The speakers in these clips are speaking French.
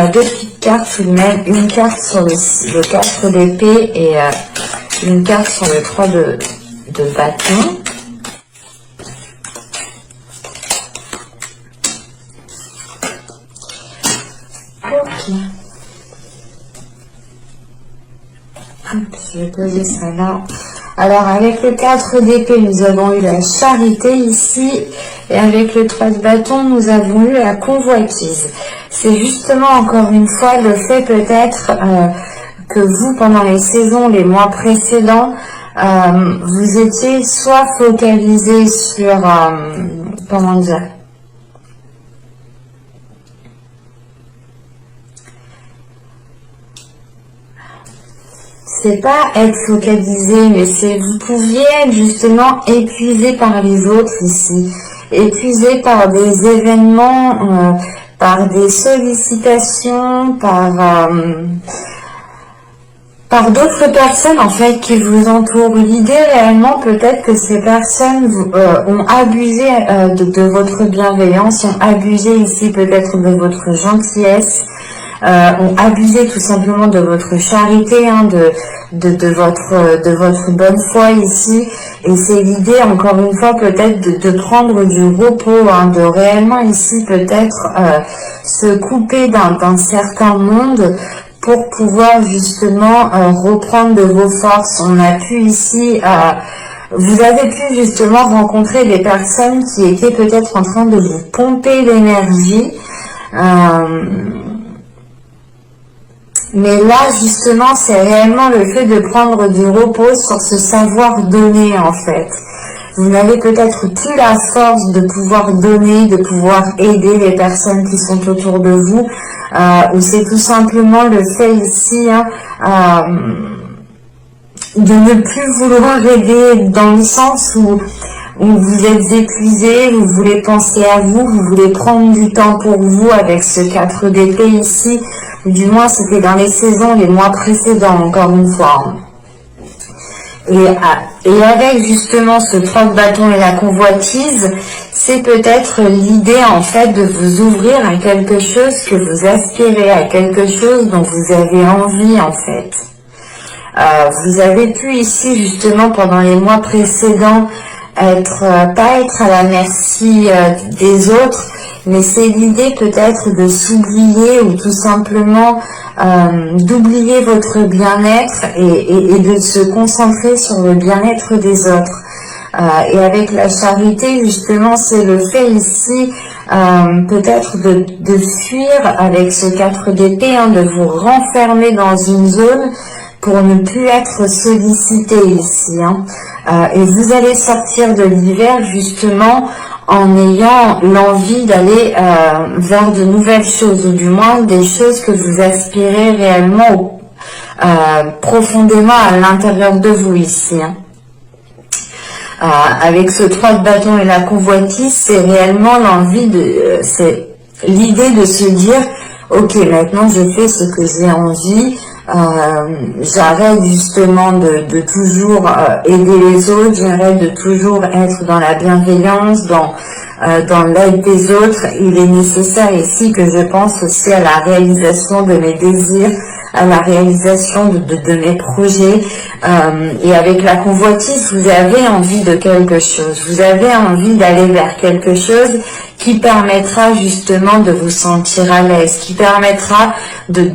deux petites cartes, ou même une carte sur le 4 d'épée et une carte sur le 3 de bâton. Ok. Hop, je vais poser ça là. Alors, avec le 4 d'épée, nous avons eu la charité ici. Et avec le 3 de bâton, nous avons eu la convoitise. C'est justement, encore une fois, le fait peut-être que vous, pendant les saisons, les mois précédents, vous étiez soit focalisé sur, comment dire, c'est pas être focalisé, mais c'est vous pouviez être justement épuisé par les autres ici, épuisé par des événements, par des sollicitations, par d'autres personnes en fait qui vous entourent. L'idée réellement peut-être que ces personnes ont abusé de votre bienveillance, ont abusé ici peut-être de votre gentillesse, ont abusé tout simplement de votre charité, hein, de votre bonne foi ici. Et c'est l'idée encore une fois peut-être de prendre du repos, hein, de réellement ici peut-être se couper d'un certain monde pour pouvoir justement reprendre de vos forces. On a pu ici, vous avez pu justement rencontrer des personnes qui étaient peut-être en train de vous pomper l'énergie. Mais là, justement, c'est réellement le fait de prendre du repos sur ce savoir donner, en fait. Vous n'avez peut-être plus la force de pouvoir donner, de pouvoir aider les personnes qui sont autour de vous, ou c'est tout simplement le fait ici, hein, de ne plus vouloir aider dans le sens où vous êtes épuisé, vous voulez penser à vous, vous voulez prendre du temps pour vous avec ce 4 d'épée ici, ou du moins c'était dans les saisons, les mois précédents, encore une fois. Et avec justement ce 3 de bâton et la convoitise, c'est peut-être l'idée en fait de vous ouvrir à quelque chose que vous aspirez, à quelque chose dont vous avez envie en fait. Vous avez pu ici justement pendant les mois précédents pas être à la merci des autres, mais c'est l'idée peut-être de s'oublier ou tout simplement d'oublier votre bien-être et de se concentrer sur le bien-être des autres. Et avec la charité, justement, c'est le fait ici peut-être de fuir avec ce 4 d'épée, hein, de vous renfermer dans une zone pour ne plus être sollicité ici. Hein. Et vous allez sortir de l'hiver justement en ayant l'envie d'aller vers de nouvelles choses, ou du moins des choses que vous aspirez réellement profondément à l'intérieur de vous ici. Hein. Avec ce 3 de bâton et la convoitise, c'est réellement l'envie c'est l'idée de se dire, ok, maintenant je fais ce que j'ai envie, j'arrête justement de toujours aider les autres, j'arrête de toujours être dans la bienveillance, dans l'aide des autres. Il est nécessaire ici que je pense aussi à la réalisation de mes désirs, à la réalisation de mes projets. Et avec la convoitise, vous avez envie de quelque chose, vous avez envie d'aller vers quelque chose qui permettra justement de vous sentir à l'aise, qui permettra de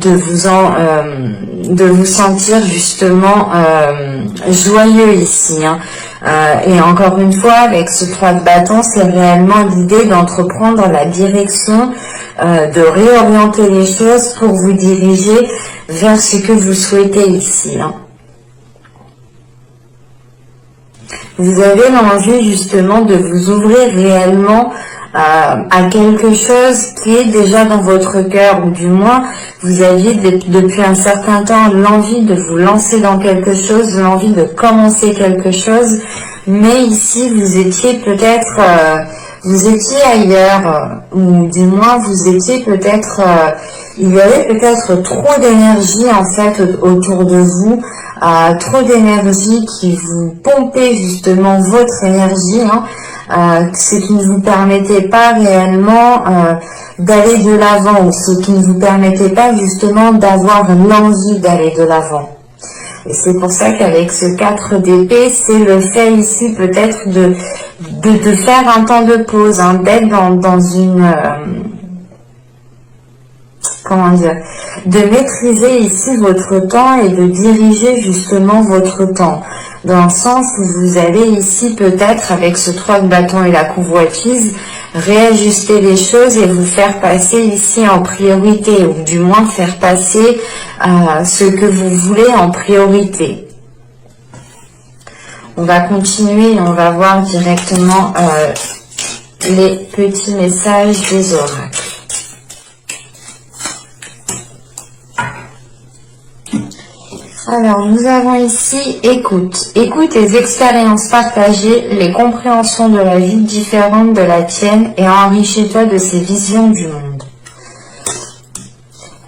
vous sentir justement joyeux ici. Hein. Et encore une fois, avec ce 3 de bâton, c'est réellement l'idée d'entreprendre la direction, de réorienter les choses pour vous diriger vers ce que vous souhaitez ici. Hein. Vous avez l'envie justement de vous ouvrir réellement à quelque chose qui est déjà dans votre cœur, ou du moins vous aviez depuis un certain temps l'envie de vous lancer dans quelque chose, l'envie de commencer quelque chose, mais ici vous étiez peut-être vous étiez ailleurs, ou du moins vous étiez peut-être il y avait peut-être trop d'énergie en fait autour de vous, trop d'énergie qui vous pompait justement votre énergie, hein, ce qui ne vous permettait pas réellement d'aller de l'avant, ou ce qui ne vous permettait pas justement d'avoir l'envie d'aller de l'avant. Et c'est pour ça qu'avec ce 4 d'épée, c'est le fait ici peut-être de faire un temps de pause, hein, d'être dans une... comment dire, de maîtriser ici votre temps et de diriger justement votre temps. Dans le sens où vous allez ici peut-être, avec ce 3 de bâton et la convoitise, réajuster les choses et vous faire passer ici en priorité, ou du moins faire passer ce que vous voulez en priorité. On va continuer et on va voir directement les petits messages des oracles. Alors, nous avons ici écoute. Écoute les expériences partagées, les compréhensions de la vie différentes de la tienne et enrichis-toi de ces visions du monde.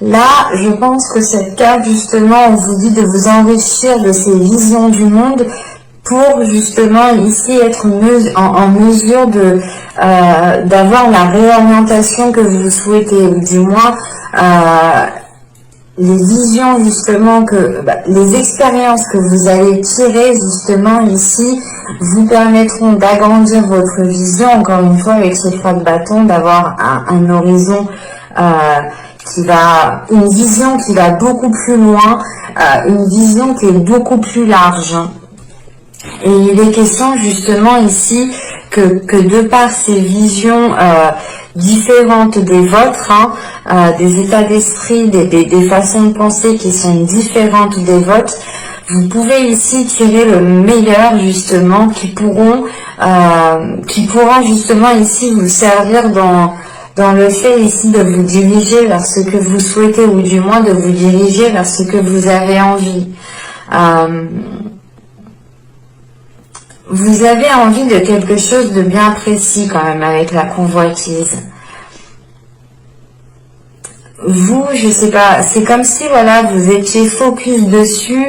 Là, je pense que cette carte, justement, on vous dit de vous enrichir de ces visions du monde pour, justement, ici être en mesure d'avoir la réorientation que vous souhaitez, ou du moins... les visions justement les expériences que vous allez tirer justement ici vous permettront d'agrandir votre vision, encore une fois avec ce 3 de bâton, d'avoir un horizon une vision qui va beaucoup plus loin, une vision qui est beaucoup plus large. Et il est question justement ici que de par ces visions différentes des vôtres, des états d'esprit, des façons de penser qui sont différentes des vôtres, vous pouvez ici tirer le meilleur justement qui pourra justement ici vous servir dans le fait ici de vous diriger vers ce que vous souhaitez, ou du moins de vous diriger vers ce que vous avez envie. Vous avez envie de quelque chose de bien précis quand même avec la convoitise. Vous, je sais pas, c'est comme si voilà, vous étiez focus dessus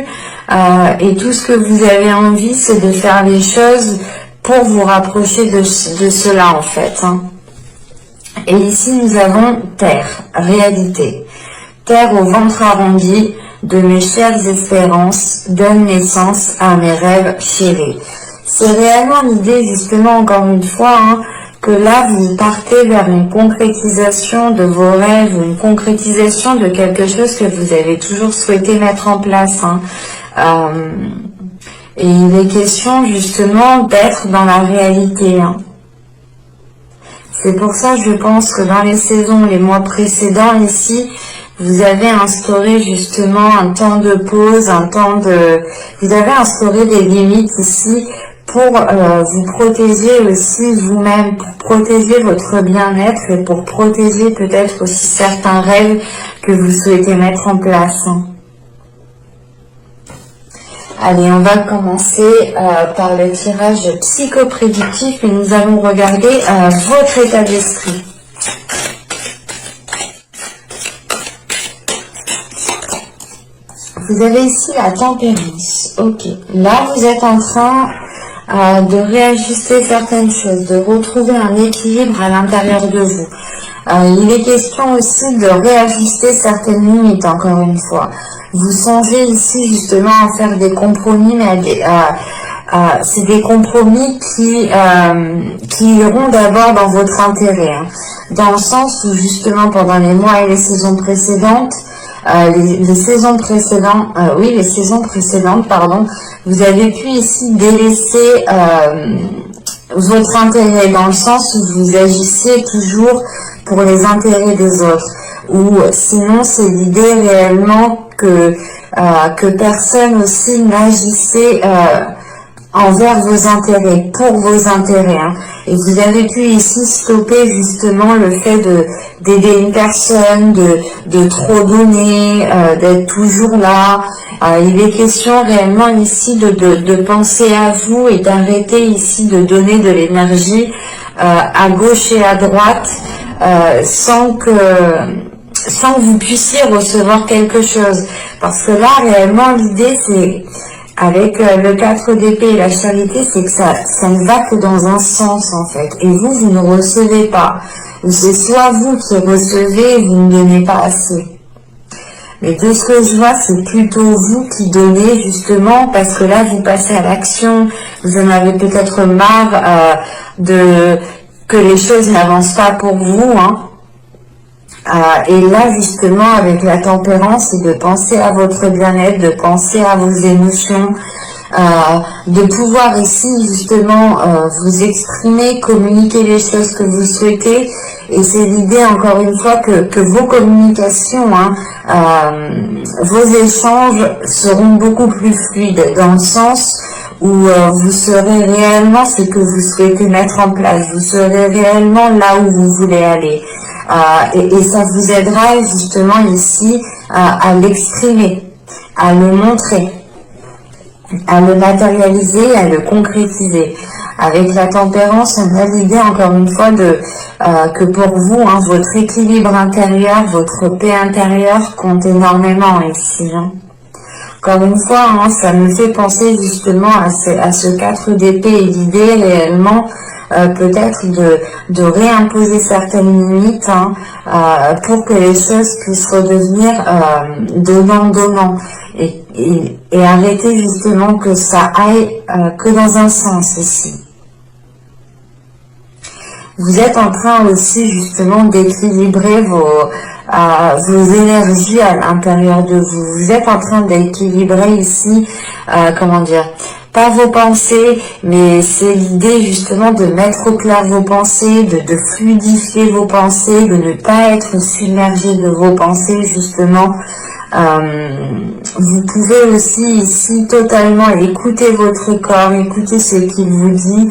et tout ce que vous avez envie, c'est de faire les choses pour vous rapprocher de cela en fait. Hein. Et ici, nous avons terre, réalité. Terre au ventre arrondi, de mes chères espérances, donne naissance à mes rêves chéris. C'est réellement l'idée, justement, encore une fois, hein, que là, vous partez vers une concrétisation de vos rêves, une concrétisation de quelque chose que vous avez toujours souhaité mettre en place. Hein. Et il est question, justement, d'être dans la réalité. Hein. C'est pour ça, je pense que dans les saisons, les mois précédents, ici, vous avez instauré justement un temps de pause, vous avez instauré des limites ici pour vous protéger aussi vous-même, pour protéger votre bien-être et pour protéger peut-être aussi certains rêves que vous souhaitez mettre en place. Allez, on va commencer par le tirage psychoprédictif et nous allons regarder votre état d'esprit. Vous avez ici la tempérance. Ok. Là, vous êtes en train de réajuster certaines choses, de retrouver un équilibre à l'intérieur de vous. Il est question aussi de réajuster certaines limites, encore une fois. Vous songez ici justement à faire des compromis, mais c'est des compromis qui iront d'abord dans votre intérêt. Hein. Dans le sens où justement pendant les mois et les saisons précédentes, les saisons précédentes, vous avez pu ici délaisser votre intérêt, dans le sens où vous agissiez toujours pour les intérêts des autres, ou sinon c'est l'idée réellement que personne aussi n'agissait envers vos intérêts, pour vos intérêts. Hein. Et vous avez pu ici stopper justement le fait d'aider une personne, de trop donner, d'être toujours là. Il est question réellement ici de penser à vous et d'arrêter ici de donner de l'énergie à gauche et à droite sans que vous puissiez recevoir quelque chose. Parce que là, réellement, l'idée, c'est Avec le 4 d'épée et la charité, c'est que ça ne va que dans un sens en fait. Et vous ne recevez pas. Ou c'est soit vous qui recevez et vous ne donnez pas assez. Mais de ce que je vois, c'est plutôt vous qui donnez justement parce que là, vous passez à l'action. Vous en avez peut-être marre que les choses n'avancent pas pour vous. Hein. Et là, justement, avec la tempérance, c'est de penser à votre bien-être, de penser à vos émotions, de pouvoir ici, justement, vous exprimer, communiquer les choses que vous souhaitez. Et c'est l'idée, encore une fois, que vos communications, vos échanges seront beaucoup plus fluides, dans le sens où vous serez réellement ce que vous souhaitez mettre en place. Vous serez réellement là où vous voulez aller. Et ça vous aidera justement ici à l'exprimer, à le montrer, à le matérialiser, à le concrétiser. Avec la tempérance, on a l'idée encore une fois que pour vous, hein, votre équilibre intérieur, votre paix intérieure compte énormément ici. Hein. Encore une fois, hein, ça me fait penser justement à ce 4 d'épée et l'idée réellement peut-être de réimposer certaines limites hein, pour que les choses puissent redevenir donnant-donnant et arrêter justement que ça aille que dans un sens ici. Vous êtes en train aussi justement d'équilibrer vos énergies à l'intérieur de vous. Vous êtes en train d'équilibrer ici, comment dire, pas vos pensées, mais c'est l'idée justement de mettre au clair vos pensées, de fluidifier vos pensées, de ne pas être submergé de vos pensées justement. Vous pouvez aussi ici totalement écouter votre corps, écouter ce qu'il vous dit.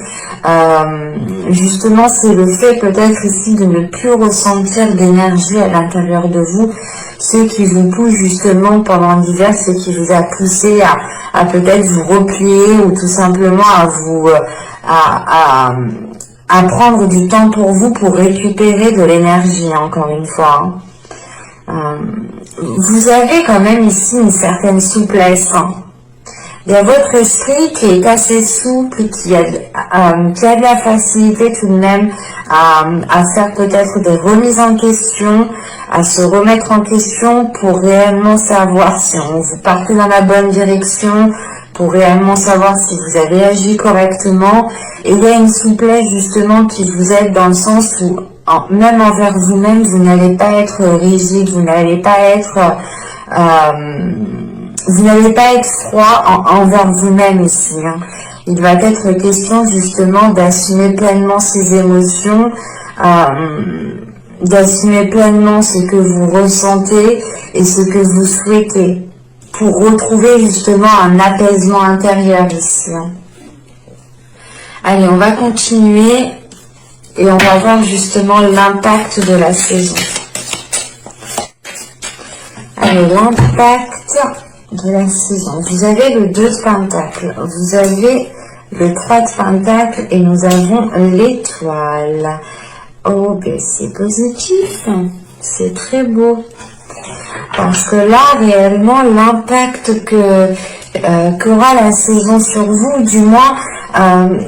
Justement, c'est le fait peut-être ici de ne plus ressentir d'énergie à l'intérieur de vous, ce qui vous pousse justement pendant l'hiver, ce qui vous a poussé à peut-être vous replier ou tout simplement à prendre du temps pour vous pour récupérer de l'énergie, encore une fois. Hein. Vous avez quand même ici une certaine souplesse. Hein. Il y a votre esprit qui est assez souple, qui a de la facilité tout de même à faire peut-être des remises en question, à se remettre en question pour réellement savoir si vous partez dans la bonne direction, pour réellement savoir si vous avez agi correctement. Et il y a une souplesse justement qui vous aide dans le sens où même envers vous-même, vous n'allez pas être rigide, vous n'allez pas être froid envers vous-même ici. Hein. Il va être question justement d'assumer pleinement ses émotions, d'assumer pleinement ce que vous ressentez et ce que vous souhaitez pour retrouver justement un apaisement intérieur ici. Hein. Allez, on va continuer. Et on va voir justement l'impact de la saison. Allez, l'impact de la saison. Vous avez le 2 de Pentacles, vous avez le 3 de Pentacles et nous avons l'étoile. Oh, ben c'est positif, c'est très beau. Parce que là, réellement, l'impact qu'aura la saison sur vous, du moins,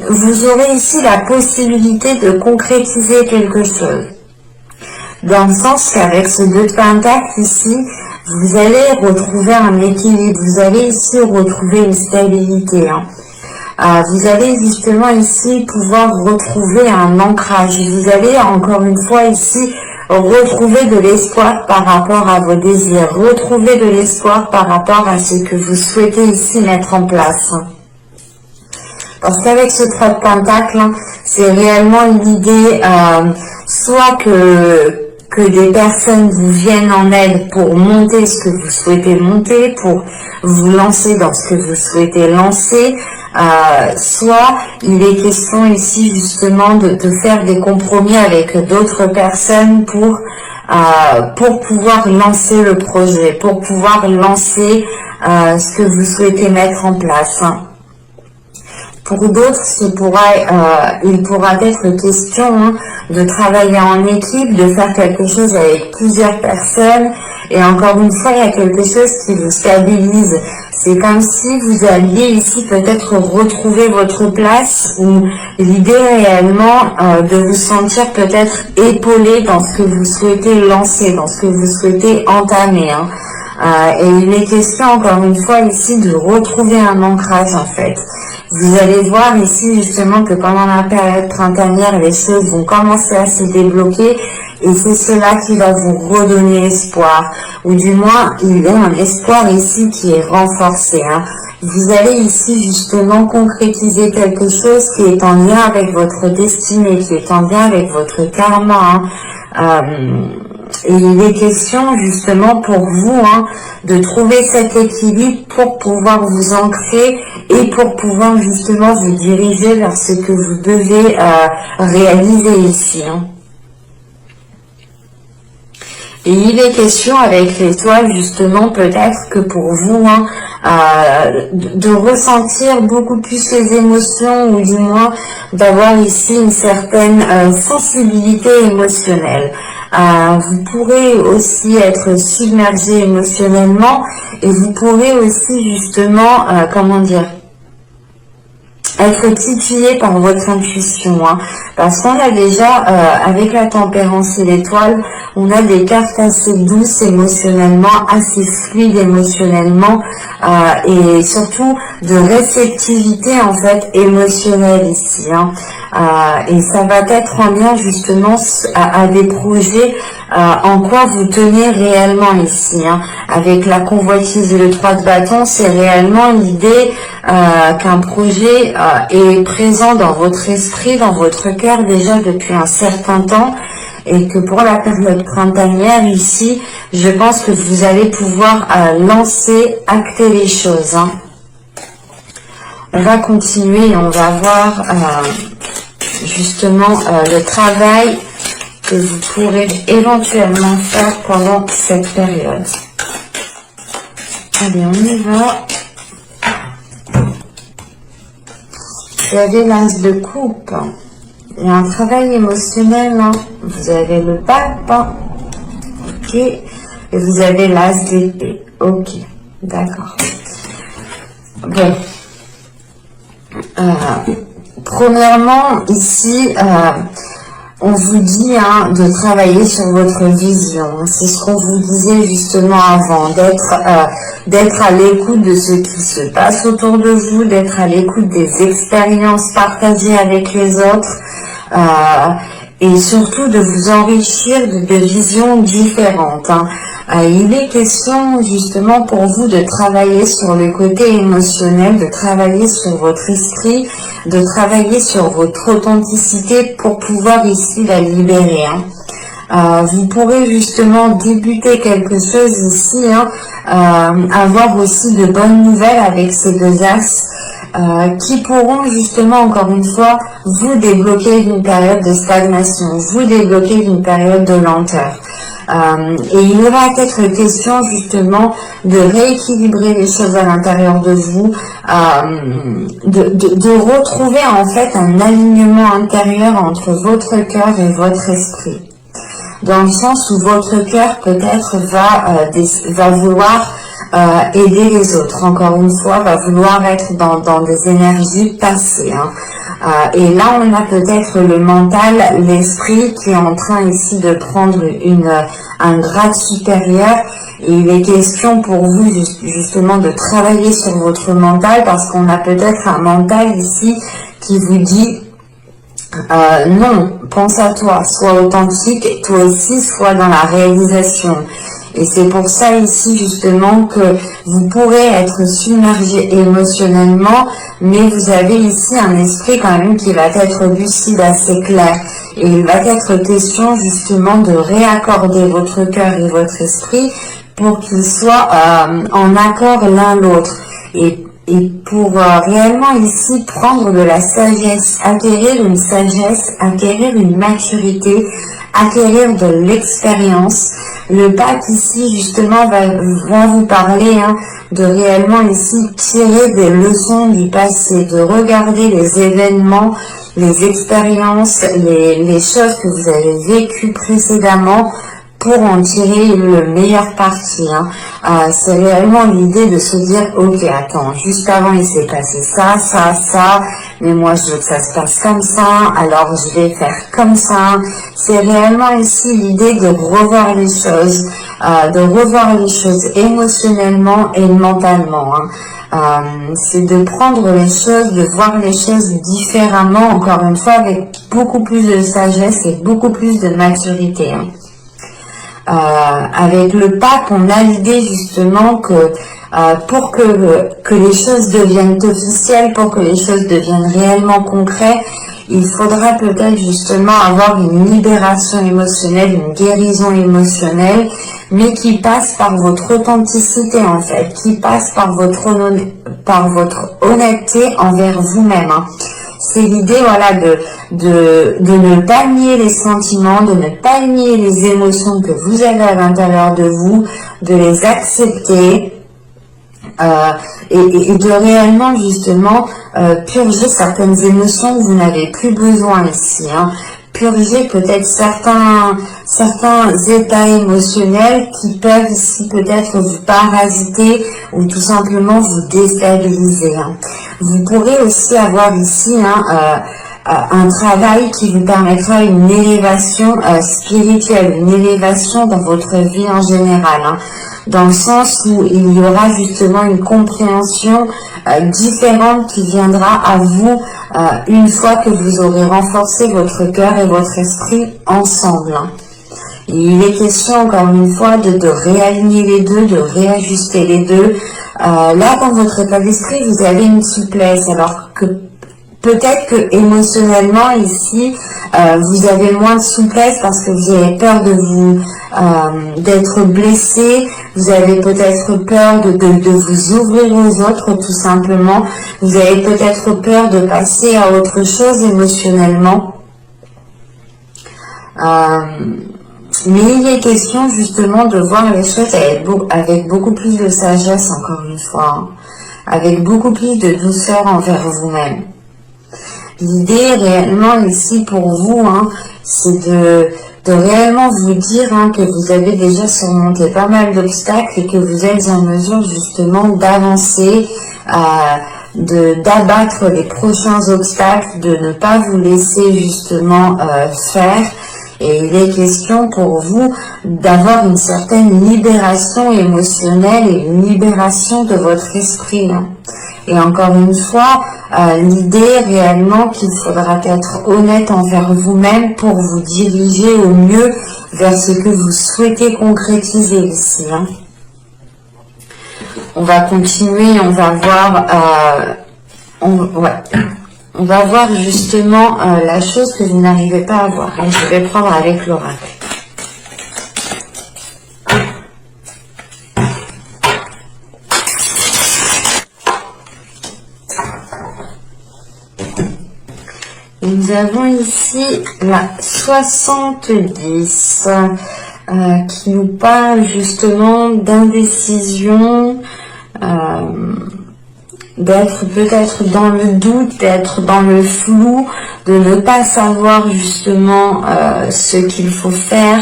vous aurez ici la possibilité de concrétiser quelque chose. Dans le sens qu'avec ce 2 de Pentacles ici, vous allez retrouver un équilibre, vous allez ici retrouver une stabilité. Hein. Vous allez justement ici pouvoir retrouver un ancrage. Vous allez encore une fois ici retrouver de l'espoir par rapport à vos désirs, retrouver de l'espoir par rapport à ce que vous souhaitez ici mettre en place. Parce qu'avec ce 3 de Pentacle, hein, c'est réellement l'idée soit que des personnes vous viennent en aide pour monter ce que vous souhaitez monter, pour vous lancer dans ce que vous souhaitez lancer, soit il est question ici justement de faire des compromis avec d'autres personnes pour pouvoir lancer le projet, pour pouvoir lancer ce que vous souhaitez mettre en place. Hein. Pour d'autres, il pourra être question de travailler en équipe, de faire quelque chose avec plusieurs personnes. Et encore une fois, il y a quelque chose qui vous stabilise. C'est comme si vous alliez ici peut-être retrouver votre place, ou l'idée réellement de vous sentir peut-être épaulé dans ce que vous souhaitez lancer, dans ce que vous souhaitez entamer. Et il est question encore une fois ici de retrouver un ancrage en fait. Vous allez voir ici justement que pendant la période printanière, les choses vont commencer à se débloquer et c'est cela qui va vous redonner espoir. Ou du moins, il y a un espoir ici qui est renforcé. Vous allez ici justement concrétiser quelque chose qui est en lien avec votre destinée, qui est en lien avec votre karma. Et il est question justement pour vous de trouver cet équilibre pour pouvoir vous ancrer et pour pouvoir justement vous diriger vers ce que vous devez réaliser ici. Et il est question avec l'étoile justement peut-être que pour vous de ressentir beaucoup plus les émotions ou du moins d'avoir ici une certaine sensibilité émotionnelle. Vous pourrez aussi être submergé émotionnellement et vous pourrez aussi justement, être titillé par votre intuition, parce qu'on a déjà, avec la tempérance et l'étoile, on a des cartes assez douces émotionnellement, assez fluides émotionnellement, et surtout de réceptivité en fait émotionnelle ici. Et ça va être en lien justement à des projets en quoi vous tenez réellement ici. Avec la convoitise et le 3 de bâton, c'est réellement l'idée qu'un projet est présent dans votre esprit, dans votre cœur déjà depuis un certain temps, et que pour la période printanière ici, je pense que vous allez pouvoir lancer, acter les choses. On va continuer et on va voir justement le travail que vous pourrez éventuellement faire pendant cette période. Allez, on y va. Vous avez l'as de coupe. Il y a un travail émotionnel. Vous avez le pape. Ok. Et vous avez l'as d'épée. Ok. D'accord. Bon. Premièrement, ici, on vous dit de travailler sur votre vision. C'est ce qu'on vous disait justement avant, d'être à l'écoute de ce qui se passe autour de vous, d'être à l'écoute des expériences partagées avec les autres, et surtout de vous enrichir de visions différentes. Il est question justement pour vous de travailler sur le côté émotionnel, de travailler sur votre esprit, de travailler sur votre authenticité pour pouvoir ici la libérer. Vous pourrez justement débuter quelque chose ici, avoir aussi de bonnes nouvelles avec ces deux axes qui pourront justement encore une fois vous débloquer d'une période de stagnation, vous débloquer d'une période de lenteur. Et il va être question justement de rééquilibrer les choses à l'intérieur de vous, de retrouver en fait un alignement intérieur entre votre cœur et votre esprit. Dans le sens où votre cœur peut-être va vouloir aider les autres, encore une fois, va vouloir être dans des énergies passées. Et là, on a peut-être le mental, l'esprit qui est en train ici de prendre un grade supérieur. Et il est question pour vous justement de travailler sur votre mental parce qu'on a peut-être un mental ici qui vous dit non, pense à toi, sois authentique, toi aussi sois dans la réalisation. Et c'est pour ça ici justement que vous pourrez être submergé émotionnellement, mais vous avez ici un esprit quand même qui va être lucide, assez clair. Et il va être question justement de réaccorder votre cœur et votre esprit pour qu'ils soient en accord l'un l'autre. Et pour réellement ici prendre de la sagesse, acquérir une sagesse, acquérir une maturité, acquérir de l'expérience, Le pack ici, justement, va vous parler de réellement ici tirer des leçons du passé, de regarder les événements, les expériences, les choses que vous avez vécues précédemment pour en tirer le meilleur parti. C'est réellement l'idée de se dire, ok, attends, juste avant il s'est passé ça, ça, ça, mais moi je veux que ça se passe comme ça, alors je vais faire comme ça. C'est réellement ici l'idée de revoir les choses, émotionnellement et mentalement. C'est de prendre les choses, de voir les choses différemment, encore une fois, avec beaucoup plus de sagesse et beaucoup plus de maturité. Avec le pack, on a l'idée justement que pour que les choses deviennent officielles, pour que les choses deviennent réellement concrètes, il faudra peut-être justement avoir une libération émotionnelle, une guérison émotionnelle, mais qui passe par votre authenticité en fait, qui passe par votre honnêteté envers vous-même. C'est l'idée, voilà, de ne pas nier les sentiments, de ne pas nier les émotions que vous avez à l'intérieur de vous, de les accepter et de réellement justement purger certaines émotions que vous n'avez plus besoin ici. Purger peut-être certains états émotionnels qui peuvent ici peut-être vous parasiter ou tout simplement vous déstabiliser. Vous pourrez aussi avoir ici un travail qui vous permettra une élévation spirituelle, une élévation dans votre vie en général, dans le sens où il y aura justement une compréhension différente qui viendra à vous une fois que vous aurez renforcé votre cœur et votre esprit ensemble. Il est question encore une fois de réaligner les deux, de réajuster les deux. Là, dans votre état d'esprit, vous avez une souplesse, alors que peut-être que émotionnellement ici, vous avez moins de souplesse parce que vous avez peur de vous d'être blessé, vous avez peut-être peur de vous ouvrir aux autres tout simplement, vous avez peut-être peur de passer à autre chose émotionnellement. Mais il est question justement de voir les choses avec beaucoup plus de sagesse, encore une fois, avec beaucoup plus de douceur envers vous-même. L'idée réellement ici pour vous, c'est de réellement vous dire que vous avez déjà surmonté pas mal d'obstacles et que vous êtes en mesure justement d'avancer, d'abattre les prochains obstacles, de ne pas vous laisser justement faire. Et il est question pour vous d'avoir une certaine libération émotionnelle et une libération de votre esprit. Et encore une fois, l'idée réellement qu'il faudra être honnête envers vous-même pour vous diriger au mieux vers ce que vous souhaitez concrétiser ici. On va continuer, on va voir... On va voir justement la chose que vous n'arrivez pas à voir. Et je vais prendre avec l'oracle. Nous avons ici la 70 qui nous parle justement d'indécision, d'être peut-être dans le doute, d'être dans le flou, de ne pas savoir justement ce qu'il faut faire,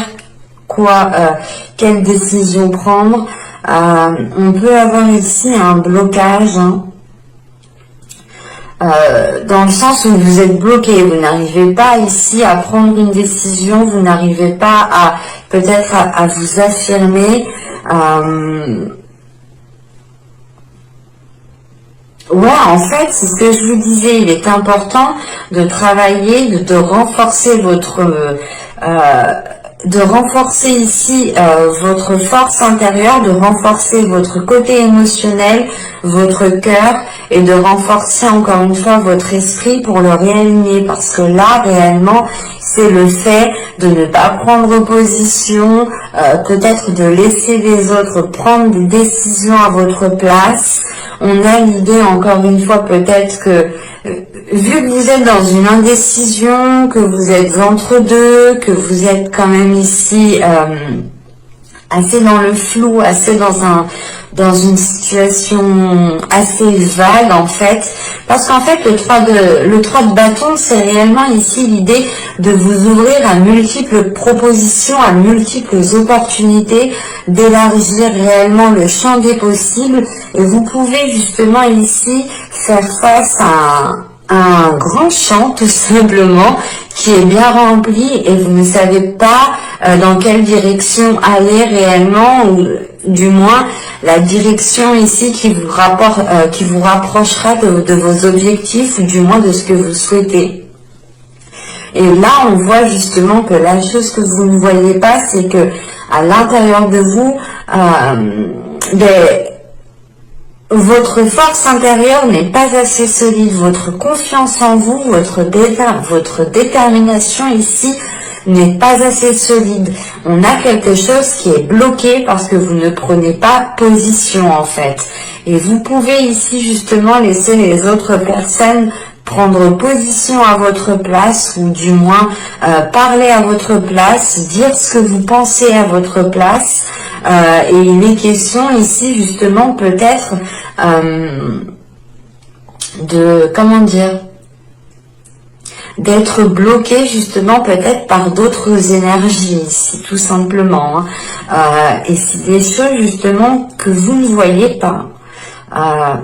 quelle décision prendre. On peut avoir ici un blocage, dans le sens où vous êtes bloqué, vous n'arrivez pas ici à prendre une décision, vous n'arrivez pas à peut-être à vous affirmer. Ouais, en fait, c'est ce que je vous disais, il est important de travailler, de renforcer de renforcer ici votre force intérieure, de renforcer votre côté émotionnel, votre cœur, et de renforcer encore une fois votre esprit pour le réaligner, parce que là, réellement, c'est le fait de ne pas prendre position, peut-être de laisser les autres prendre des décisions à votre place. On a l'idée, encore une fois, peut-être que vu que vous êtes dans une indécision, que vous êtes entre deux, que vous êtes quand même ici assez dans le flou, assez dans une situation assez vague en fait, parce qu'en fait le 3 de bâton, c'est réellement ici l'idée de vous ouvrir à multiples propositions, à multiples opportunités, d'élargir réellement le champ des possibles, et vous pouvez justement ici faire face à un grand champ tout simplement qui est bien rempli et vous ne savez pas dans quelle direction aller réellement, ou du moins la direction ici qui vous rapprochera de vos objectifs, ou du moins de ce que vous souhaitez. Et là, on voit justement que la chose que vous ne voyez pas, c'est que à l'intérieur de vous, votre force intérieure n'est pas assez solide, votre confiance en vous, votre détermination ici n'est pas assez solide. On a quelque chose qui est bloqué parce que vous ne prenez pas position en fait. Et vous pouvez ici justement laisser les autres personnes prendre position à votre place, ou du moins parler à votre place, dire ce que vous pensez à votre place. Et il est question ici justement peut-être d'être bloqué justement peut-être par d'autres énergies ici, tout simplement. Et c'est des choses justement que vous ne voyez pas,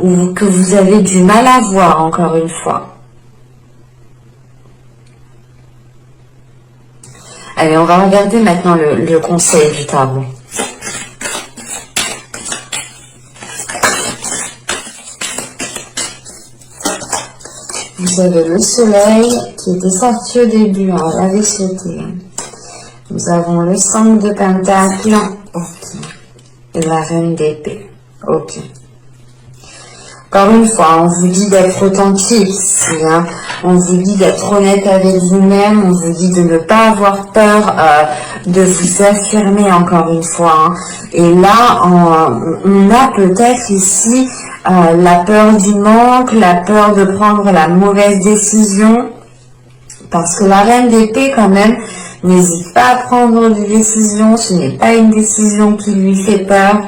ou que vous avez du mal à voir encore une fois. Allez, on va regarder maintenant le conseil du tarot. Vous avez le soleil qui était sorti au début, on l'avait sauté. Nous avons le 5 de Pentacle, ok. Et la reine d'épée, ok. Encore une fois, on vous dit d'être authentique ici, hein. On vous dit d'être honnête avec vous-même, on vous dit de ne pas avoir peur de vous affirmer encore une fois. Hein. Et là, on a peut-être ici la peur du manque, la peur de prendre la mauvaise décision, parce que la reine d'épée quand même n'hésite pas à prendre des décisions, ce n'est pas une décision qui lui fait peur.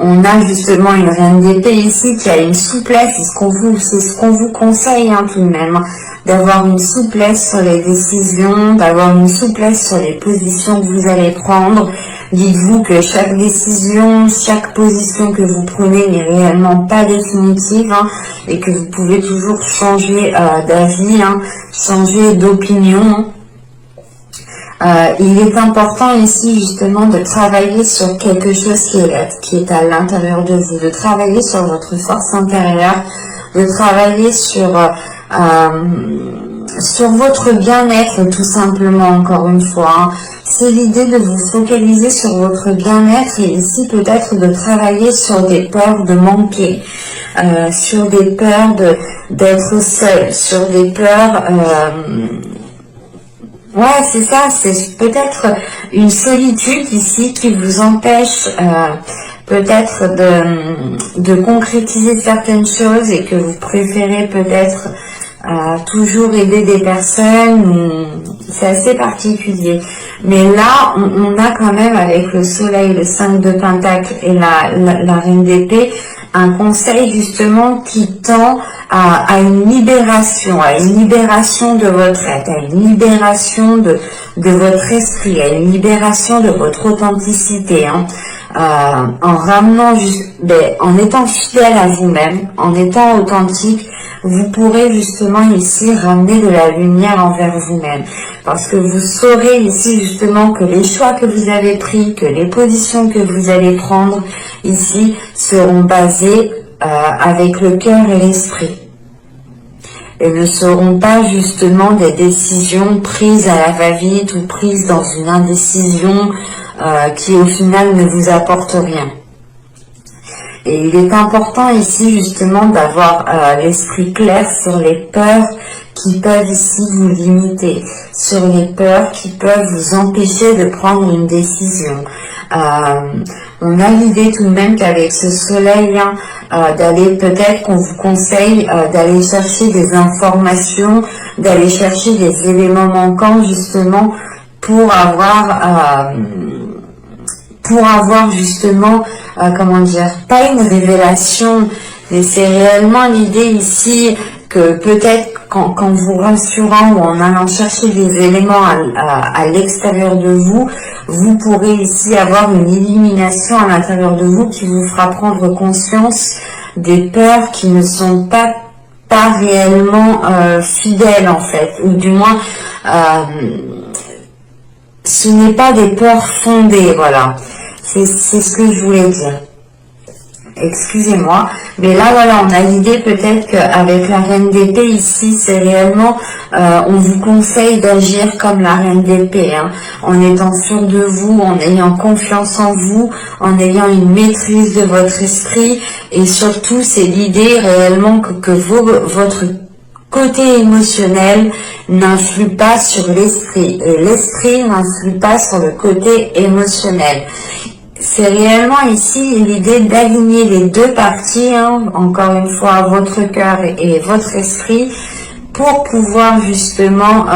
On a justement une reine d'épée ici qui a une souplesse, c'est ce qu'on vous conseille hein, tout de même, d'avoir une souplesse sur les décisions, d'avoir une souplesse sur les positions que vous allez prendre. Dites-vous que chaque décision, chaque position que vous prenez n'est réellement pas définitive hein, et que vous pouvez toujours changer d'avis, hein, changer d'opinion. Il est important ici justement de travailler sur quelque chose qui est à l'intérieur de vous, de travailler sur votre force intérieure, de travailler sur votre bien-être tout simplement, encore une fois. Hein. C'est l'idée de vous focaliser sur votre bien-être et ici peut-être de travailler sur des peurs de manquer, sur des peurs d'être seul, sur des peurs... Ouais, c'est ça, c'est peut-être une solitude ici qui vous empêche peut-être de concrétiser certaines choses et que vous préférez peut-être toujours aider des personnes. C'est assez particulier. Mais là, on a quand même avec le soleil, le 5 de Pentacle et la reine d'épée, un conseil justement qui tend à une libération de votre être, à une libération de votre esprit, à une libération de votre authenticité, hein, en ramenant, en étant fidèle à vous-même, en étant authentique, vous pourrez justement ici ramener de la lumière envers vous-même. Parce que vous saurez ici justement que les choix que vous avez pris, que les positions que vous allez prendre ici seront basées avec le cœur et l'esprit. Et ne seront pas justement des décisions prises à la va-vite ou prises dans une indécision qui au final ne vous apporte rien. Et il est important ici justement d'avoir l'esprit clair sur les peurs qui peuvent ici vous limiter, sur les peurs qui peuvent vous empêcher de prendre une décision. On a l'idée tout de même qu'avec ce soleil, hein, d'aller peut-être qu'on vous conseille d'aller chercher des informations, d'aller chercher des éléments manquants justement pour avoir pour avoir justement, comment dire, pas une révélation, mais c'est réellement l'idée ici que peut-être qu'en vous rassurant ou en allant chercher des éléments à l'extérieur de vous, vous pourrez ici avoir une illumination à l'intérieur de vous qui vous fera prendre conscience des peurs qui ne sont pas réellement fidèles en fait, ou du moins ce n'est pas des peurs fondées, voilà, c'est ce que je voulais dire. Excusez-moi, mais là voilà, on a l'idée peut-être qu'avec la reine d'épée ici, c'est réellement, on vous conseille d'agir comme la reine d'épée, hein, en étant sûr de vous, en ayant confiance en vous, en ayant une maîtrise de votre esprit, et surtout c'est l'idée réellement que votre côté émotionnel n'influe pas sur l'esprit, et l'esprit n'influe pas sur le côté émotionnel. C'est réellement ici l'idée d'aligner les deux parties, hein, encore une fois, votre cœur et votre esprit, pour pouvoir justement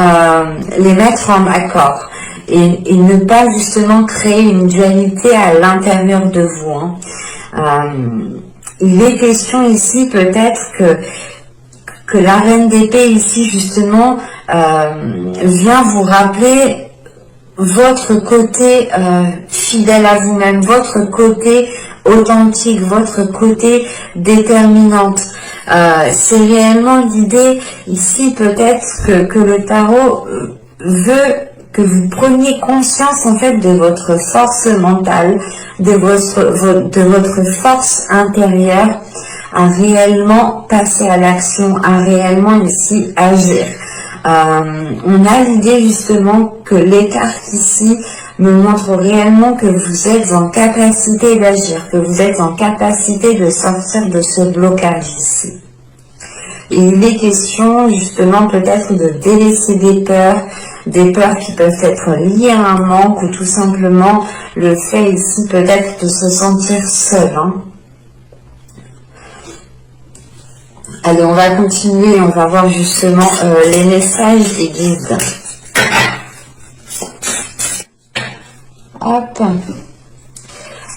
les mettre en accord et ne pas justement créer une dualité à l'intérieur de vous. Hein. Il est question ici peut-être que la reine d'épée ici justement vient vous rappeler votre côté fidèle à vous-même, votre côté authentique, votre côté déterminante. C'est réellement l'idée ici peut-être que le tarot veut que vous preniez conscience en fait de votre force mentale, de votre force intérieure à réellement passer à l'action, à réellement ici agir. On a l'idée justement que les cartes ici me montrent réellement que vous êtes en capacité d'agir, que vous êtes en capacité de sortir de ce blocage ici. Et il est question justement peut-être de délaisser des peurs qui peuvent être liées à un manque ou tout simplement le fait ici peut-être de se sentir seul. Hein. Allez, on va continuer, on va voir justement les messages des guides. Hop.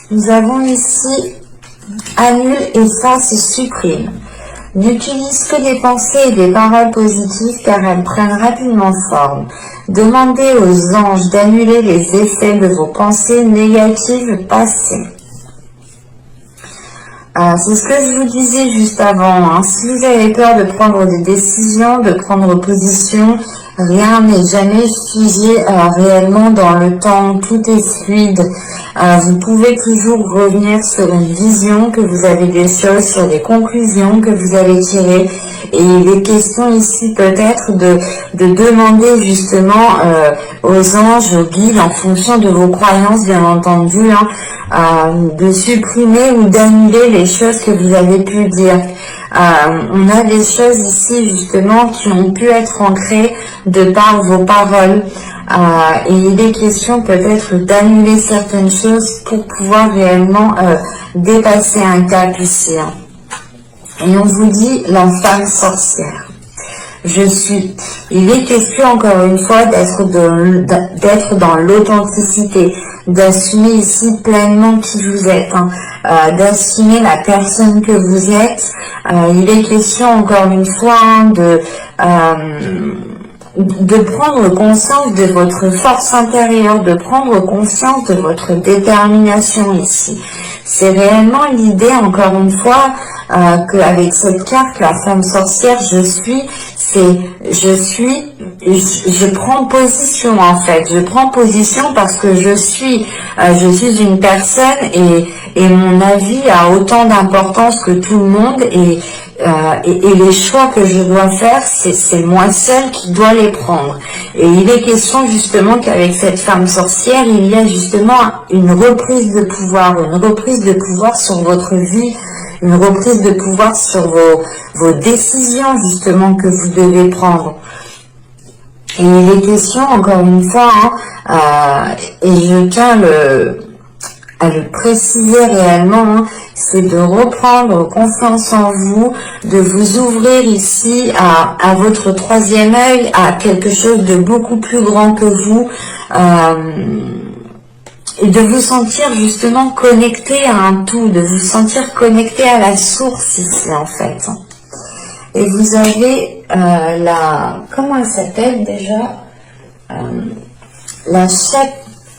Nous avons ici annule, efface et supprime. N'utilise que des pensées et des paroles positives car elles prennent rapidement forme. Demandez aux anges d'annuler les effets de vos pensées négatives passées. C'est ce que je vous disais juste avant. Hein. Si vous avez peur de prendre des décisions, de prendre position, rien n'est jamais figé réellement dans le temps. Tout est fluide. Vous pouvez toujours revenir sur une vision, que vous avez des choses, sur des conclusions que vous avez tirées. Et il est question ici peut-être de demander justement aux anges, aux guides, en fonction de vos croyances bien entendu, hein, de supprimer ou d'annuler les choses que vous avez pu dire. On a des choses ici justement qui ont pu être ancrées de par vos paroles. Et il est question peut-être d'annuler certaines choses pour pouvoir réellement dépasser un cap ici. Hein. Et on vous dit la femme sorcière. Je suis. Il est question encore une fois d'être dans l'authenticité, d'assumer ici pleinement qui vous êtes, hein, d'assumer la personne que vous êtes. Il est question encore une fois hein, de prendre conscience de votre force intérieure, de prendre conscience de votre détermination ici. C'est réellement l'idée, encore une fois, qu'avec cette carte, la femme sorcière, je prends position en fait. Je prends position parce que je suis une personne et mon avis a autant d'importance que tout le monde et les choix que je dois faire, c'est moi seule qui dois les prendre. Et il est question justement qu'avec cette femme sorcière, il y a justement une reprise de pouvoir sur votre vie, une reprise de pouvoir sur vos décisions justement que vous devez prendre. Et il est question, encore une fois, hein, et je tiens à le préciser réellement, hein, c'est de reprendre confiance en vous, de vous ouvrir ici à votre troisième œil, à quelque chose de beaucoup plus grand que vous, et de vous sentir justement connecté à un tout, de vous sentir connecté à la source ici en fait. Et vous avez comment elle s'appelle déjà,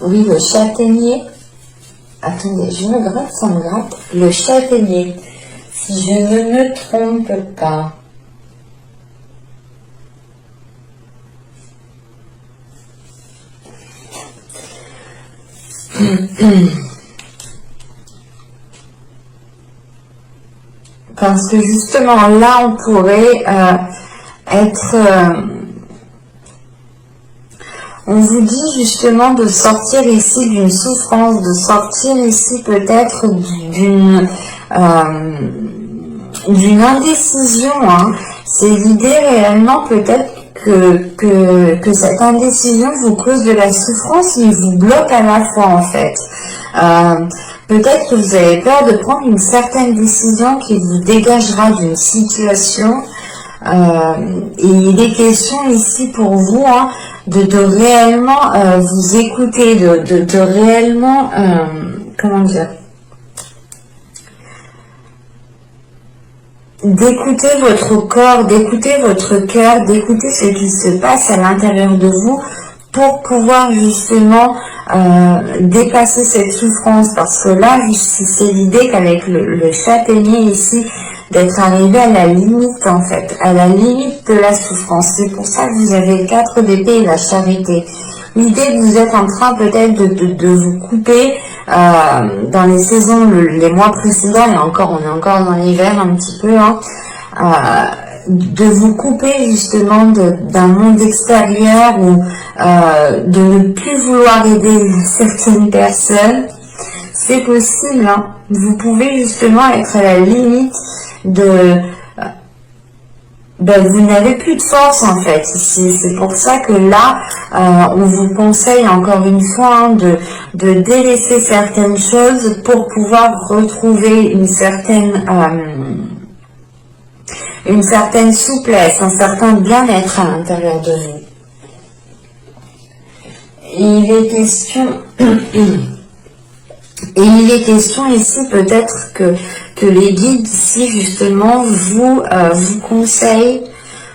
oui, le châtaignier. Attendez, je me gratte, ça me gratte. Le châtaignier, si je ne me trompe pas. Parce que justement là on pourrait être on vous dit justement de sortir ici d'une souffrance, de sortir ici peut-être d'une indécision, hein. C'est l'idée réellement peut-être que cette indécision vous cause de la souffrance et vous bloque à la fois en fait. Peut-être que vous avez peur de prendre une certaine décision qui vous dégagera d'une situation. Et il est question ici pour vous, hein, de réellement vous écouter, de réellement, comment dire, d'écouter votre corps, d'écouter votre cœur, d'écouter ce qui se passe à l'intérieur de vous pour pouvoir justement dépasser cette souffrance. Parce que là, c'est l'idée qu'avec le châtaignier ici, d'être arrivé à la limite en fait, à la limite de la souffrance. C'est pour ça que vous avez le 4 d'épée et la charité. L'idée que vous êtes en train peut-être de vous couper dans les saisons, les mois précédents, et encore, on est encore dans l'hiver un petit peu, hein, de vous couper justement d'un monde extérieur ou de ne plus vouloir aider certaines personnes. C'est possible, hein. Vous pouvez justement être à la limite vous n'avez plus de force en fait ici. C'est pour ça que là, on vous conseille encore une fois, hein, de délaisser certaines choses pour pouvoir retrouver une certaine souplesse, un certain bien-être à l'intérieur de vous. Et il est question ici peut-être que les guides ici justement vous conseillent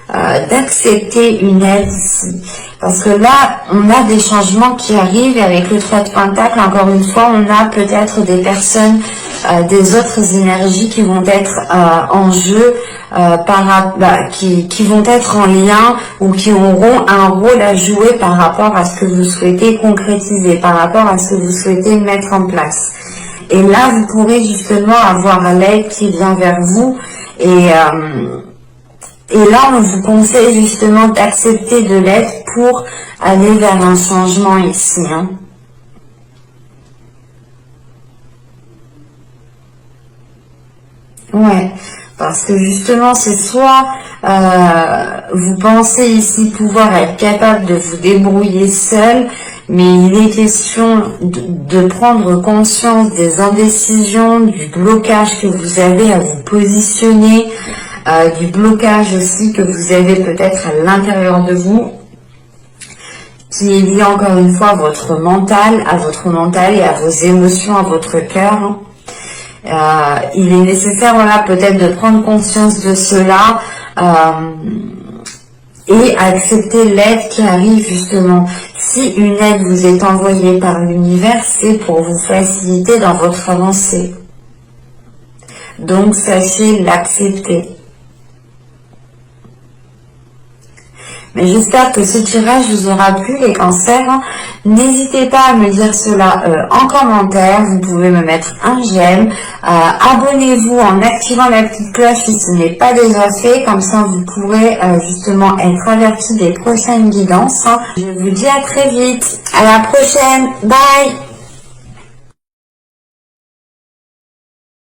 d'accepter une aide ici. Parce que là, on a des changements qui arrivent et avec le 3 de Pentacle, encore une fois, on a peut-être des personnes, des autres énergies qui vont être en jeu, qui vont être en lien ou qui auront un rôle à jouer par rapport à ce que vous souhaitez concrétiser, par rapport à ce que vous souhaitez mettre en place. Et là, vous pourrez justement avoir l'aide qui vient vers vous et là, on vous conseille justement d'accepter de l'aide pour aller vers un changement ici, hein. Ouais, parce que justement, c'est soit vous pensez ici pouvoir être capable de vous débrouiller seul, mais il est question de prendre conscience des indécisions, du blocage que vous avez à vous positionner, du blocage aussi que vous avez peut-être à l'intérieur de vous, qui est lié encore une fois à votre mental et à vos émotions, à votre cœur. Il est nécessaire, voilà, peut-être de prendre conscience de cela et accepter l'aide qui arrive justement. Si une aide vous est envoyée par l'univers, c'est pour vous faciliter dans votre avancée. Donc, sachez l'accepter. Mais j'espère que ce tirage vous aura plu, les cancers. N'hésitez pas à me dire cela en commentaire. Vous pouvez me mettre un j'aime. Abonnez-vous en activant la petite cloche si ce n'est pas déjà fait. Comme ça, vous pourrez justement être averti des prochaines guidances. Je vous dis à très vite. À la prochaine. Bye.